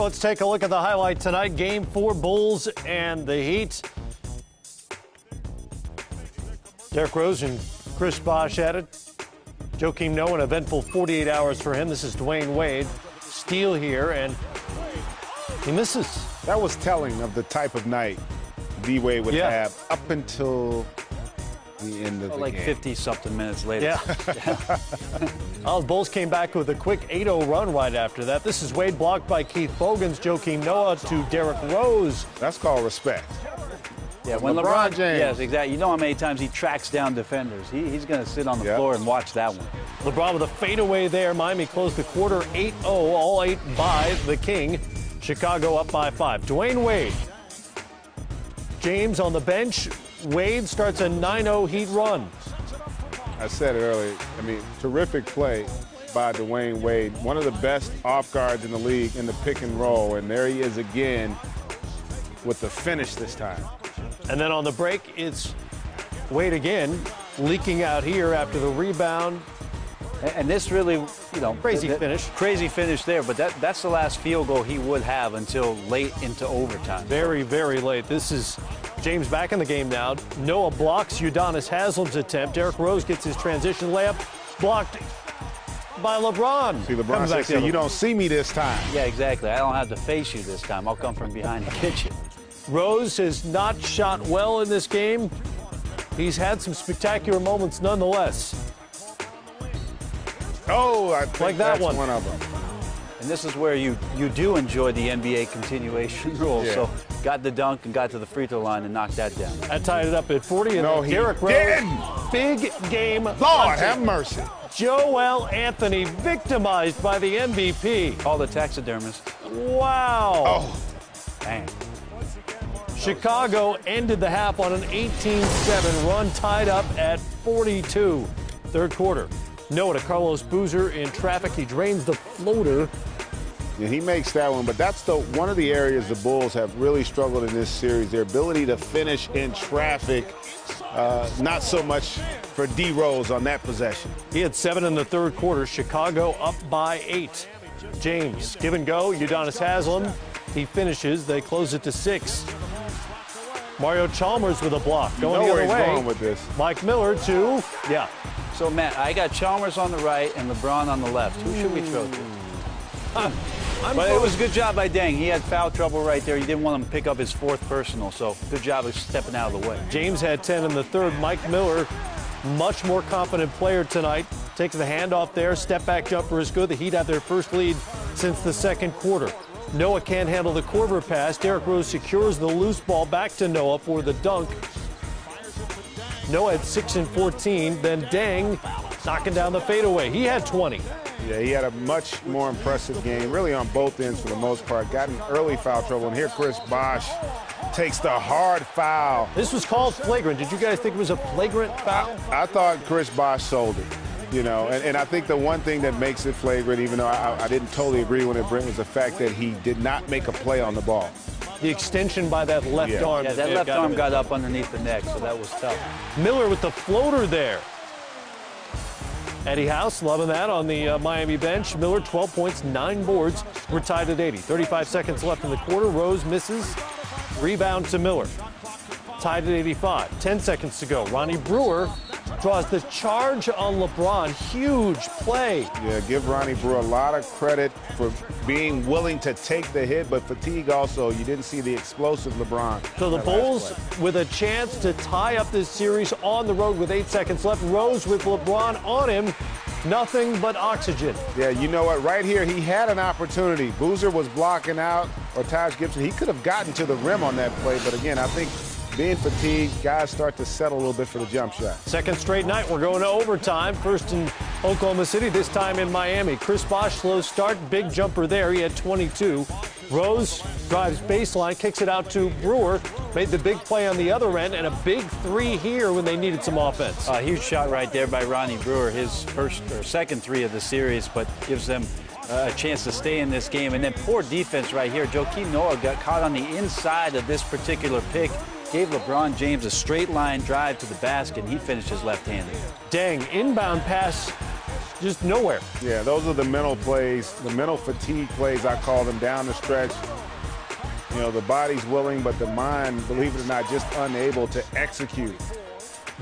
let's take a look at the highlight tonight. Game 4, Bulls and the Heat. Derrick Rose and Chris Bosh at it. Joakim Noah, an eventful 48 hours for him. This is Dwayne Wade. Steal here, and he misses. That was telling of the type of night D-Wade would have up until the end of the like game. 50-something minutes later. Yeah. The Bulls came back with a quick 8-0 run right after that. This is Wade blocked by Keith Bogans. Joakim Noah to Derrick Rose. That's called respect. Yeah, when LeBron James. Yes, exactly. You know how many times he tracks down defenders. He's going to sit on the floor and watch that one. LeBron with a fadeaway there. Miami closed the quarter 8-0, all 8 by the King. Chicago up by 5. Dwayne Wade. James on the bench. Wade starts a 9-0 Heat run. I said it earlier. I mean, terrific play by Dwayne Wade. One of the best off guards in the league in the pick and roll. And there he is again with the finish this time. And then on the break, it's Wade again, leaking out here after the rebound. And this really, you know, crazy finish. Crazy finish there, but that's the last field goal he would have until late into overtime. Very, very late. This is James back in the game now. Noah blocks Udonis Haslem's attempt. Derrick Rose gets his transition layup blocked by LeBron. See, LeBron said, you don't see me this time. Yeah, exactly. I don't have to face you this time. I'll come from behind and get you. Rose has not shot well in this game. He's had some spectacular moments nonetheless. Oh, I think like that that's one of them. And this is where you do enjoy the NBA continuation rule. Yeah. So got the dunk and got to the free throw line and knocked that down. That tied it up at 40. And no, then Derrick Rose, big game. Lord have mercy. Joel Anthony victimized by the MVP. Call the taxidermist. Wow. Oh. Dang. Chicago ended the half on an 18-7 run, tied up at 42. Third quarter. Noah to Carlos Boozer in traffic. He drains the floater. Yeah, he makes that one, but that's one of the areas the Bulls have really struggled in this series. Their ability to finish in traffic, not so much for D. Rose on that possession. He had 7 in the third quarter. Chicago up by 8. James, give and go. Udonis Haslem. He finishes. They close it to 6. Mario Chalmers with a block. Going the other way. Going with this. Mike Miller to, So, Matt, I got Chalmers on the right and LeBron on the left. Who should we throw to? But it was a good job by Deng. He had foul trouble right there. You didn't want him to pick up his 4th personal, so good job of stepping out of the way. James had 10 in the third. Mike Miller, much more confident player tonight. Takes the handoff there. Step back jumper is good. The Heat have their first lead since the second quarter. Noah can't handle the Korver pass. Derrick Rose secures the loose ball back to Noah for the dunk. Noah had 6 and 14. Then Deng knocking down the fadeaway. He had 20. Yeah, he had a much more impressive game, really on both ends for the most part. Got in early foul trouble, and here Chris Bosh takes the hard foul. This was called flagrant. Did you guys think it was a flagrant foul? I thought Chris Bosh sold it, you know, and I think the one thing that makes it flagrant, even though I didn't totally agree when it was the fact that he did not make a play on the ball. The extension by that left arm. Yeah, that left arm got up underneath the neck, so that was tough. Miller with the floater there. Eddie House loving that on the Miami bench. Miller, 12 points, 9 boards. We're tied at 80. 35 seconds left in the quarter. Rose misses. Rebound to Miller. Tied at 85. 10 seconds to go. Ronnie Brewer draws the charge on LeBron. Huge play. Yeah, give Ronnie Brewer a lot of credit for being willing to take the hit, but fatigue also. You didn't see the explosive LeBron. So the Bulls with a chance to tie up this series on the road with 8 seconds left. Rose with LeBron on him. Nothing but oxygen. Yeah, you know what? Right here, he had an opportunity. Boozer was blocking out, or Taj Gibson. He could have gotten to the rim on that play, but again, I think being fatigued, guys start to settle a little bit for the jump shot. Second straight night, we're going to overtime. First in Oklahoma City, this time in Miami. Chris Bosh, slow start, big jumper there. He had 22. Rose drives baseline, kicks it out to Brewer. Made the big play on the other end, and a big 3 here when they needed some offense. A huge shot right there by Ronnie Brewer, his first or second 3 of the series, but gives them a chance to stay in this game. And then poor defense right here. Joakim Noah got caught on the inside of this particular pick. Gave LeBron James a straight line drive to the basket, and he finishes left-handed. Deng, inbound pass just nowhere. Yeah, those are the mental plays, the mental fatigue plays, I call them, down the stretch. You know, the body's willing, but the mind, believe it or not, just unable to execute.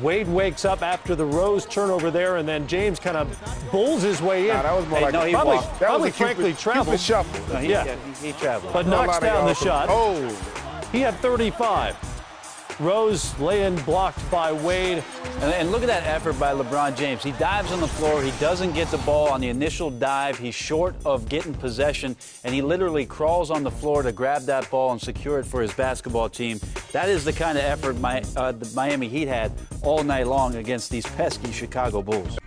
Wade wakes up after the Rose turnover there, and then James kind of bulls his way in. Nah, that was more like no, he probably, walked. that probably was a Cupid, frankly traveled. Cupid shuffle. No, Yeah. he traveled. But A knocks lot of down the y'all shot. Oh, He had 35. Rose laying blocked by Wade. And look at that effort by LeBron James. He dives on the floor. He doesn't get the ball on the initial dive. He's short of getting possession, and he literally crawls on the floor to grab that ball and secure it for his basketball team. That is the kind of effort the Miami Heat had all night long against these pesky Chicago Bulls.